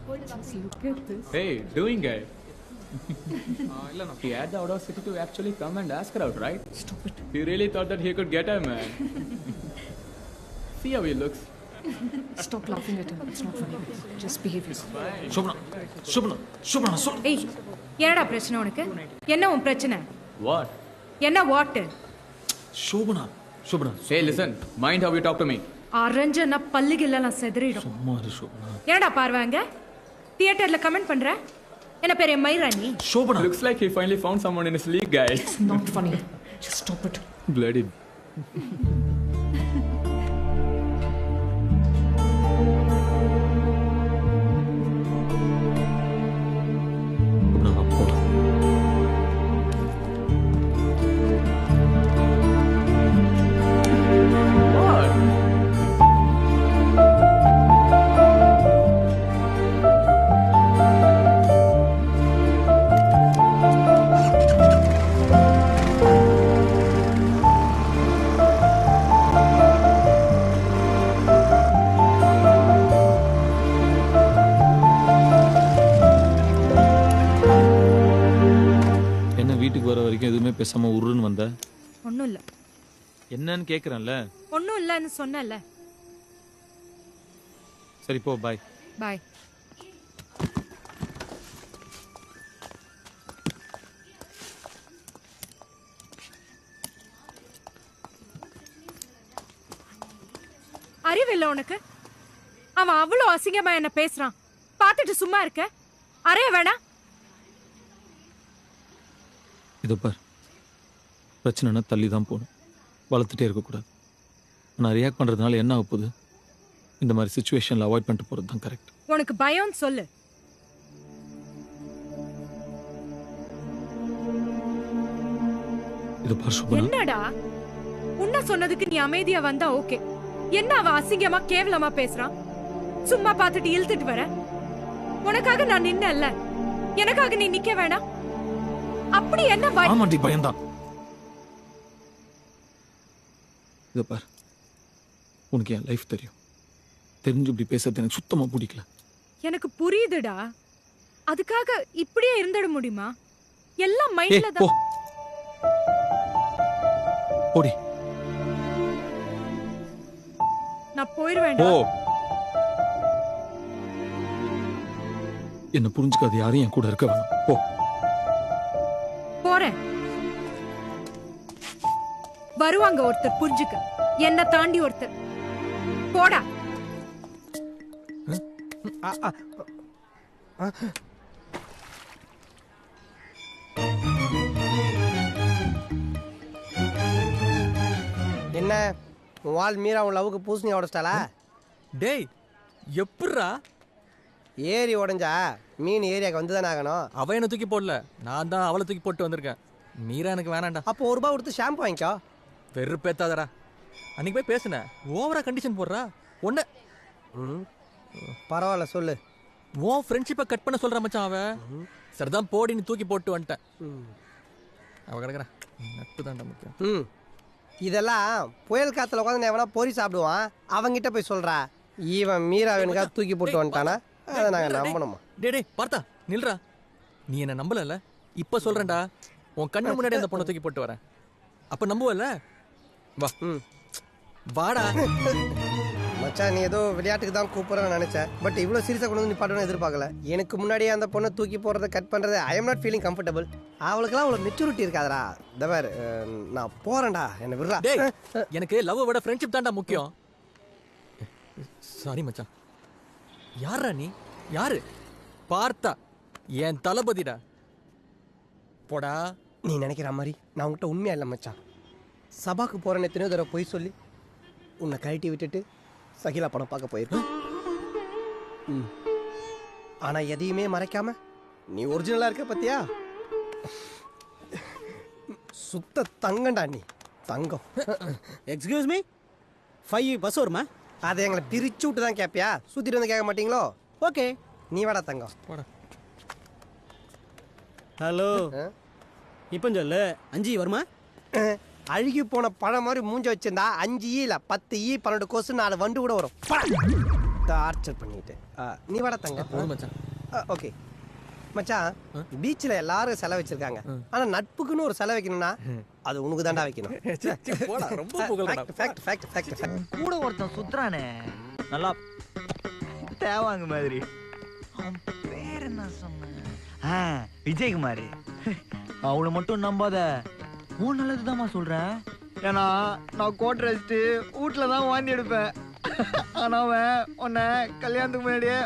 Just look at this. Hey, doing it. He had the audacity to actually come and ask her out, right? Stop it. He really thought that he could get her, man. See how he looks. Stop laughing at him. It's not funny. Just behave yourself. சுபனா சொல். ஏய் என்னடா பிரச்சனை உனக்கு? என்ன உன் பிரச்சனை? What? என்ன what? Subana. Hey, listen. Mind how you talk to me. அரஞ்சனா பல்லுகில்லாம் செதறிடும். சும்மா இரு சுபனா. என்னடா பார்வாங்க? தியேட்டர்ல கமெண்ட் பண்ற? என்ன பேரு மைரானி? சுபனா. Looks like he finally found someone in his league, guys. It's not funny. Just stop it. Bloody. சுபனா போடா. What? என்ன வீட்டுக்கு வர வரைக்கும் எதுவுமே பேசாம உருன்னு வந்த? ஒண்ணும் இல்ல. என்னன்னு கேக்குறேன்ல. ஒண்ணும் இல்லன்னு சொன்னல. சரி போ பாய். பாய். அறிவில்ல உனக்கு? அவன் அவ்வளவு அசிங்கமா என்ன பேசுறான். பார்த்துட்டு சும்மா இருக்க? அறைய வேணா? இதோ பார், பிரச்சனைனா தள்ளி தான் போகணும், வளர்த்துட்டே இருக்கக்கூடாது. நான் ரியாக்ட் பண்ணுறதுனால என்ன ஆக போகுது? இந்த மாதிரி சுச்சுவேஷனில் அவாய்ட் பண்ணிட்டு போகிறது தான் கரெக்ட். உனக்கு பயம்னு சொல்லு. இதோ பார் சுபனா. என்னடா உன்ன சொன்னதுக்கு நீ அமைதியா வந்தா ஓகே. என்ன அவன் அசிங்கமா கேவலமா பேசுறான்? சும்மா பார்த்துட்டு இழுத்துட்டு வர. உனக்காக நான் நின்னல்ல, எனக்காக நீ நிக்க வேணாம். அப்படி என்ன ஆமாண்டி, பயம்தான். இதோ பார், உனக்கு என் லைஃப் தெரியும். தெரிஞ்சு இப்படி பேசுறது எனக்கு சுத்தமா பிடிக்கல. எனக்கு புரியுதுடா. அதுக்காக இப்படியே இருந்துட முடியுமா? எல்லாம் ஏய், மைண்ட்ல போ. தான். போடி. நான் போயிடுவேன். போ. என்ன புரிஞ்சுக்காது யாரும் என் கூட இருக்க வேணாம். போ. போறேன். வருவாங்க ஒருத்தர் புரிஞ்சுக்க. என்ன தாண்டி ஒருத்தர். போடா. என்ன உன் வால் மீரா உன் லவ்வுக்கு பூசணி உடச்சிட்டாளா? டேய் எப்பட்றா? ஏரி உடஞ்சா மீன் ஏரியாவுக்கு வந்து தானே ஆகணும். அவ என்ன தூக்கி போடல, நான் தான் அவளை தூக்கி போட்டு வந்திருக்கேன். மீரா எனக்கு வேணாண்டா. அப்போ ₹1 கொடுத்து ஷாம்பு வாங்கிக்கோ. வெறுப்பேத்தாதடா. அன்னைக்கு போய் பேசுனேன், ஓவரா கண்டிஷன் போடுறா. ஒன்னு பரவாயில்ல சொல்லு. உன் ஃப்ரெண்ட்ஷிப்பை கட் பண்ண சொல்ற மச்சான் அவ. சரிதான் போடி, நீ தூக்கி போட்டு வந்துட்டேன். அவ கிடக்குறா, நட்பு தான்டா முக்கியம். இதெல்லாம் புயல் காத்துல உட்காந்து எவனா பொறி சாப்பிடுவான், அவங்கிட்ட போய் சொல்றா. இவன் மீராவனுக்காக தூக்கி போட்டு வந்துட்டானா அதை நாங்க நம்பணுமா? டே பார்த்தா நில்றா. நீ என்ன நம்பல, இப்ப சொல்றேன்டா. உன் கண்ணு முன்னாடி அந்த பொண்ணை தூக்கி போட்டு வரேன். அப்ப நம்புவல? வா. வாடா. மச்சான், நீ ஏதோ விளையாட்டுக்கு தான் கூப்பிடுறேன்னு நினைச்சேன். பட் இவ்வளோ சீரியஸாக கொண்டு வந்து நிப்பாட்டணும்னு எதிர்பார்க்கல. எனக்கு முன்னாடியே அந்த பொண்ணை தூக்கி போடுறத கட் பண்ணுறது I am not feeling comfortable. அவளுக்குலாம் அவ்வளோ மெச்சூரிட்டி இருக்காதரா. தவர் நான் போறேன்டா, என்ன விடுறா. எனக்கு லவ் விட ஃப்ரெண்ட்ஷிப் தான்டா முக்கியம். சாரி மச்சான். யாரா நீ? யாரு? பார்த்தா என் தளபதிடா. போடா. நீ நினைக்கிற மாதிரி நான் உங்ககிட்ட உண்மையா இல்லை மச்சான். சபாக்கு போறேன்னு எத்தனையோ தடவை போய் சொல்லி உன்னை கழட்டி விட்டுட்டு சகிலா படம் பார்க்க போயிருக்கேன். ஆனா எதையுமே மறைக்காம நீ ஒரிஜினலா இருக்க பத்தியா? சுத்த தங்கண்டா நீ, தங்கம். எக்ஸ்கியூஸ் மீ, 5 பஸ் வருமா? அதை எங்களை பிரிச்சு விட்டு தான் கேட்பியா? சுத்திட்டு வந்து கேட்க மாட்டீங்களோ? ஓகே, நீ வாடா தங்கம். ஹலோ, இப்போ சொல்லு, 5 வருமா? அழுகி போன பழம் மாதிரி மூஞ்ச வச்சிருந்தா 5 ஈ இல்ல 10 ஈ 12 கொசு 4 வண்டு கூட வரும். டார்ச்சர் பண்ணிட்டு நீ வாடா தங்க. போதும் மச்சான். ஓகே மச்சான், பீச்சில் எல்லாரும் செலவு வச்சிருக்காங்க. ஆனா நட்புக்குன்னு ஒரு செலவு வைக்கணும்னா அது உனக்கு தாண்டா வைக்கணும். போடா, ரொம்ப புகழ்றடா. Fact fact fact fact. கூட ஒருத்தன் சுத்துறானே நல்லா தேவாங்க மாதிரி. அவன் பேர் என்ன சொன்ன? விஜயகுமார். அவளை மட்டும் நம்பாத, உன் நல்லதுதாம்மா சொல்றேன். ஏன்னா நான் கோட் ரெஸ்ட்டு வீட்டில் தான் வாந்தி எடுப்பேன். ஆனா அவன் உன்னை கல்யாணத்துக்கு முன்னாடியே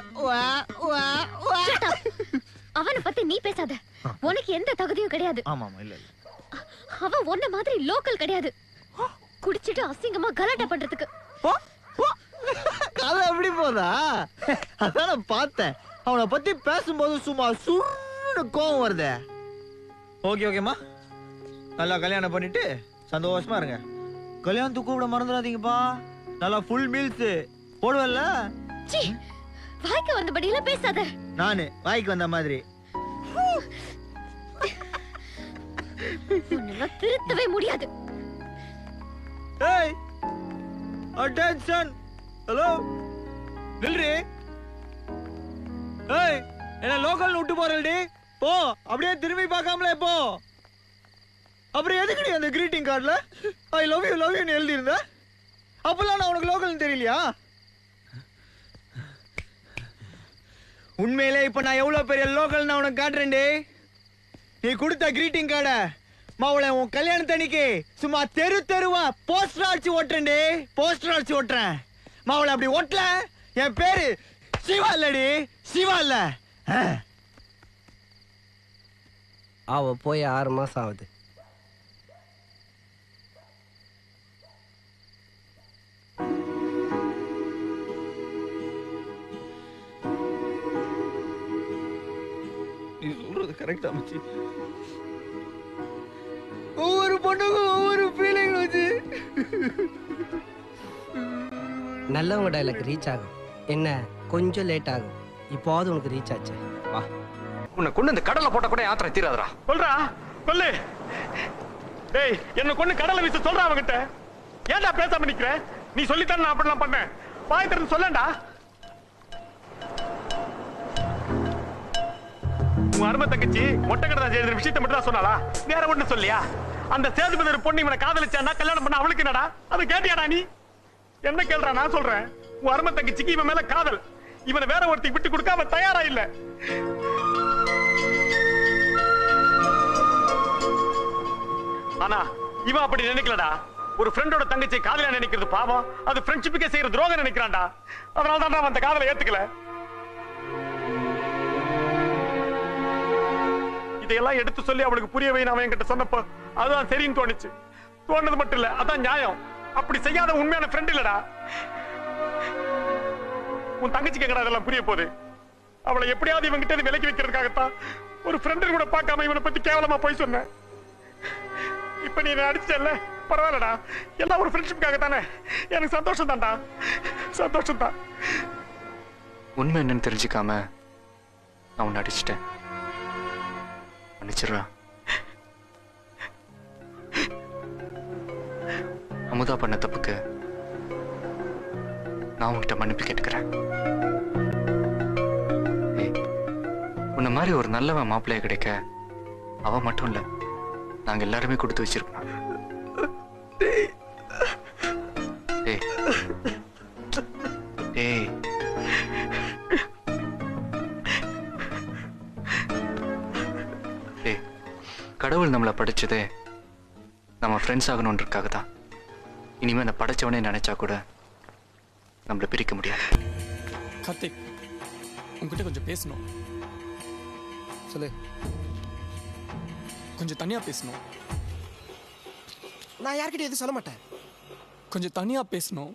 அவனை பத்தி நீ பேசாத. உனக்கு எந்த தகுதியும் கிடையாது. ஆமா இல்ல இல்ல, அவன் உன்ன மாதிரி லோக்கல் கிடையாது. குடிச்சிட்டு அசிங்கமா கலாட்டா பண்றதுக்கு. கதை எப்படி போதா? அதான் நான் பார்த்தேன். அவனை பத்தி பேசும்போது சும்மா சுருன்னு கோவம் வருதே. ஓகேம்மா, நல்லா கல்யாணம் பண்ணிட்டு சந்தோஷமா இருங்க. கல்யாணத்துக்கு கூட மறந்துடாதீங்கப்பா. நல்லா ஃபுல் மீல்ஸ் போடுவல்ல. வாய்க்கு வந்தபடியெல்லாம் பேசாத. நானு வாய்க்கு வந்த மாதிரி உன்னால திருத்தவே முடியாது. ஏய் அட்டென்ஷன். ஹலோ நில்றி. ஏய் என்ன லோக்கல் விட்டு போறடி? போ, அப்படியே திரும்பி பார்க்காமலே போ. அப்புறம் எதுக்கு அந்த கிரீட்டிங் கார்டுல ஐ லவ் யூன்னு எழுதி இருந்த? அப்பெல்லாம் நான் உனக்கு லோக்கல்னு தெரியலையா? உண்மையிலே இப்ப நான் எவ்வளவு பெரிய லோக்கல் நான் உனக்கு காட்டுறேன்டே. நீ கொடுத்த கிரீட்டிங் கார்டை மாவுளை உன் கல்யாணத்தன்னைக்கு சும்மா தெருவா போஸ்டர் அடிச்சு ஓட்டுறேன்டே. போஸ்டர் அடிச்சு ஓட்டுறேன் மாவுளை. அப்படி ஓட்டல என் பேரு சிவா இல்லடி, சிவா இல்ல. அவ போய் 6 மாசம் ஆகுது. நீ சொல்றது கரெக்டா மச்சி. ஒவ்வொரு பொண்ணுக்கும் ஒவ்வொரு ஃபீலிங் வச்சு. நல்லவங்க டைலாக் ரீச் ஆகும். என்ன கொஞ்சம் லேட் ஆகும். இப்போது உனக்கு ரீச் ஆச்சு. வா. உன்னை கொண்டு இந்த கடலை போட்ட கூட யாத்திரை தீராதரா. சொல்றா சொல்லு. டேய் என்ன கொண்டு கடலை வீச சொல்றா அவங்கிட்ட. ஏன்டா பேசாம நிக்கிற? நீ சொல்லித்தான் நான் அப்படிலாம் பண்ணேன். வாய் திறந்து சொல்லண்டா. உன் அருமை தங்கச்சி மொட்டை கடை செய்யற விஷயத்தை மட்டும் தான் சொன்னாளா? வேற ஒண்ணு சொல்லியா? அந்த சேதுபதி ஒரு பொண்ணு இவனை காதலிச்சானா கல்யாணம் பண்ண அவளுக்கு என்னடா? அது கேட்டியாடா நீ? என்ன கேள்றா? நான் சொல்றேன், உன் அருமை தங்கச்சிக்கு இவன் மேல காதல். இவனை வேற ஒருத்தி விட்டு கொடுக்க அவன் தயாரா இல்ல. ஆனா இவன் அப்படி நினைக்கலடா. ஒரு ஃப்ரெண்டோட தங்கச்சியை காதலியா நினைக்கிறது பாவம். அது ஃப்ரெண்ட்ஷிப்புக்கே செய்யற துரோகம் நினைக்கிறான்டா. அதனால தான் அவன் அந்த காதலை ஏத்துக்கல. இதையெல்லாம் எடுத்து சொல்லி அவளுக்கு புரிய வை நான் என்கிட்ட சொன்னப்போ அதுதான் சரின்னு தோணுச்சு. தோணுது மட்டும் இல்ல, அதான் நியாயம். அப்படி செய்யாத உண்மையான ஃப்ரெண்ட் இல்லடா. உன் தங்கச்சி கேட்கறா அதெல்லாம் புரிய போகுது. அவளை எப்படியாவது இவங்கிட்ட விலக்கி வைக்கிறதுக்காகத்தான் ஒரு ஃப்ரெண்டு கூட பார்க்காம இவனை பத்தி கேவலமா போய் சொன்னேன். இப்ப நீ அடிச்சல பரவாயில்லடா. எல்லாம் ஒரு ஃப்ரெண்ட்ஷிப்காக தானே. எனக்கு சந்தோஷம் தான்டா, சந்தோஷம் தான். உண்மை என்னன்னு தெரிஞ்சுக்காம நான் உன்னை அடிச்சிட்டேன். மன்னிச்சிடுறா. அமுதா பண்ண தப்புக்கு நான் உன்கிட்ட மன்னிப்பு கேட்டுக்கிறேன். உன்ன மாதிரி ஒரு நல்லவன் மாப்பிள்ளைய கிடைக்க அவ மட்டும் இல்ல, நாங்க எல்லாருமே கொடுத்து வச்சிருக்கோம். டேய் டேய் டேய், கடவுள் நம்மளை படைச்சதே நம்ம ஃப்ரெண்ட்ஸ் ஆகணுன்றதுக்காக தான். இனிமே நான் படைச்சவனே நினைச்சா கூட நம்மளை பிரிக்க முடியாது. கார்த்திக், உங்ககிட்ட கொஞ்சம் பேசணும். சொல்லு. கொஞ்சம் தனியா பேசணும். நான் யார்கிட்ட எதுவும் சொல்ல மாட்டேன். கொஞ்சம் தனியா பேசணும்.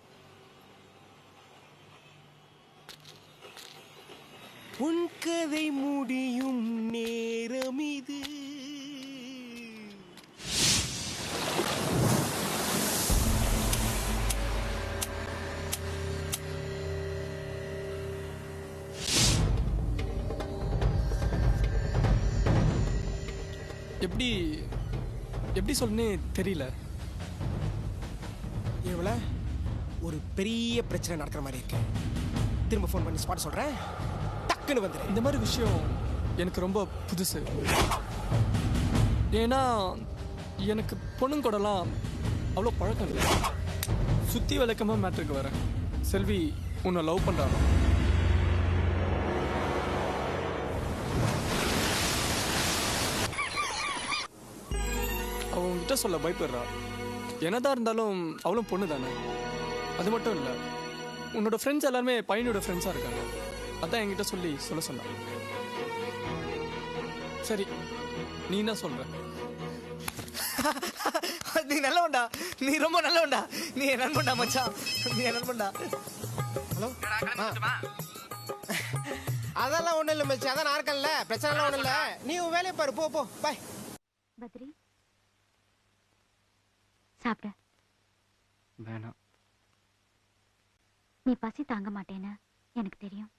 உன் கதை முடியும் நேரம் இது. எப்படி சொல்லனே தெரியல. இவள ஒரு பெரிய பிரச்சனை நடக்கிற மாதிரி இருக்கு. திரும்ப ஃபோன் பண்ணி ஸ்பாட் சொல்றேன், டக்குன்னு வந்துடு. இந்த மாதிரி விஷயம் எனக்கு ரொம்ப புதுசு. ஏன்னா எனக்கு பொண்ணுங்க கூடலாம் அவ்வளோ பழக்கம் இல்லை. சுற்றி விளக்கமாக மேட்ருக்கு வரேன். செல்வி உன்னை லவ் பண்ணுறாங்க. அவங்ககிட்ட சொல்ல பயப்படுறா. என்னதான் இருந்தாலும் அவளும் பொண்ணு தானே. அது மட்டும் இல்லை, உன்னோட ஃப்ரெண்ட்ஸ் எல்லாருமே பையனோட ஃப்ரெண்ட்ஸாக இருக்காங்க. அதான் என்கிட்ட சொல்ல சொன்னாங்க. சரி, நீ என்ன சொல்ற? நீ நல்லவன்டா, நீ ரொம்ப நல்லவன்டா, நீ என் நண்பன்டா மச்சான், நீ என் நண்பன்டா. ஹலோ, அதெல்லாம் ஒண்ணும் இல்லை மச்சான், அதான் நான் இருக்கேன்ல, பிரச்சனைலாம் ஒண்ணும் இல்லை. நீ உன் வேலையை பாரு, போ பாய். பத்ரி, சாப்பிட. வேணாம். நீ பசி தாங்க மாட்டேன்னு எனக்கு தெரியும்.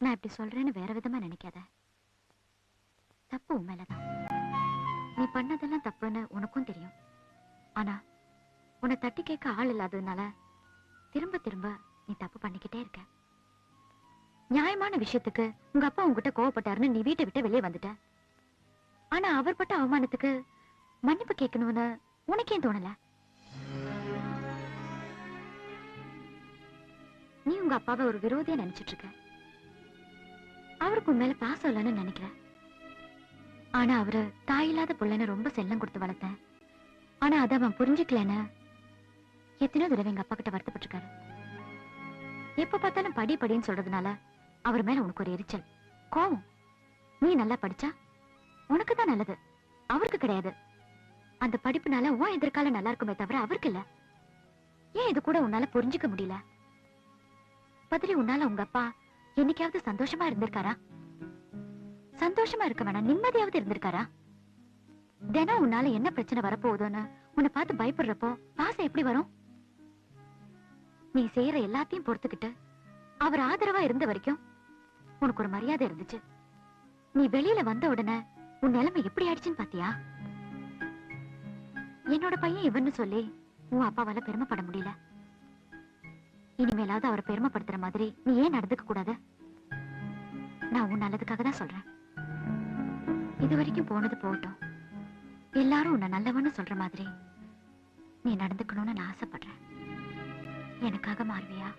நான் இப்படி சொல்றேன்னு வேற விதமா நினைக்காத. தப்பு உன் மேலதான். நீ பண்ணதெல்லாம் தப்புன்னு உனக்கும் தெரியும். ஆனா உன்னை தட்டி கேட்க ஆள் இல்லாததுனால திரும்ப திரும்ப நீ தப்பு பண்ணிக்கிட்டே இருக்க. நியாயமான விஷயத்துக்கு உங்க அப்பா உங்ககிட்ட கோவப்பட்டாருன்னு நீ வீட்டை விட்டு வெளியே வந்துட்ட. ஆனா அவர் பட்ட அவமானத்துக்கு மன்னிப்பு கேட்கணும்னு உனக்கே தோணல. நீ உங்க அப்பாவை ஒரு விரோதியா நினைச்சிட்டு இருக்க. அவருக்கு உன் மேல பாசம் இல்லைன்னு நினைக்கிற. ஆனா அவரு தாயில்லாத புள்ளன்னு ரொம்ப செல்லம் கொடுத்து வளர்த்தேன். ஆனா அதை அவன் புரிஞ்சுக்கலன்னு எத்தனையோ தடவை எங்க அப்பா கிட்ட வருத்தப்பட்டிருக்காரு. எப்ப பார்த்தாலும் படி படின்னு சொல்றதுனால அவர் மேல உனக்கு ஒரு எரிச்சல், கோவம். நீ நல்லா படிச்சா உனக்கு தான் நல்லது, அவருக்கு கிடையாது. அந்த படிப்புனால உன் எதிர்காலம் நல்லா இருக்குமே தவிர அவருக்கு இல்ல. ஏன் இது கூட உன்னால புரிஞ்சுக்க முடியல? பதிலி, உன்னால உங்க அப்பா என்னைக்காவது சந்தோஷமா இருந்திருக்காரா? சந்தோஷமா இருக்க வேணாம், நிம்மதியாவது இருந்திருக்காரா? தினம் உன்னால என்ன பிரச்சனை வரப்போகுதோன்னு உன்னை பார்த்து பயப்படுறப்போ பாசம் எப்படி வரும்? நீ செய்யற எல்லாத்தையும் பொறுத்துக்கிட்டு அவர் ஆதரவா இருந்த வரைக்கும் உனக்கு ஒரு மரியாதை இருந்துச்சு. நீ வெளியில வந்த உடனே உன் நிலைமை எப்படி ஆயிடுச்சுன்னு பாத்தியா? என்னோட பையன் இவன்னு சொல்லி உன் அப்பாவால பெருமைப்பட முடியல. இனிமேலாவது அவரை பெருமைப்படுத்துற மாதிரி நீ ஏன் நடந்துக்க கூடாது? நான் உன் நல்லதுக்காக தான் சொல்றேன். இது வரைக்கும் போனது போகட்டும். எல்லாரும் உன்னை நல்லவன்னு சொல்ற மாதிரி நீ நடந்துக்கணும்னு நான் ஆசைப்படுறேன். எனக்காக மாறுவியா?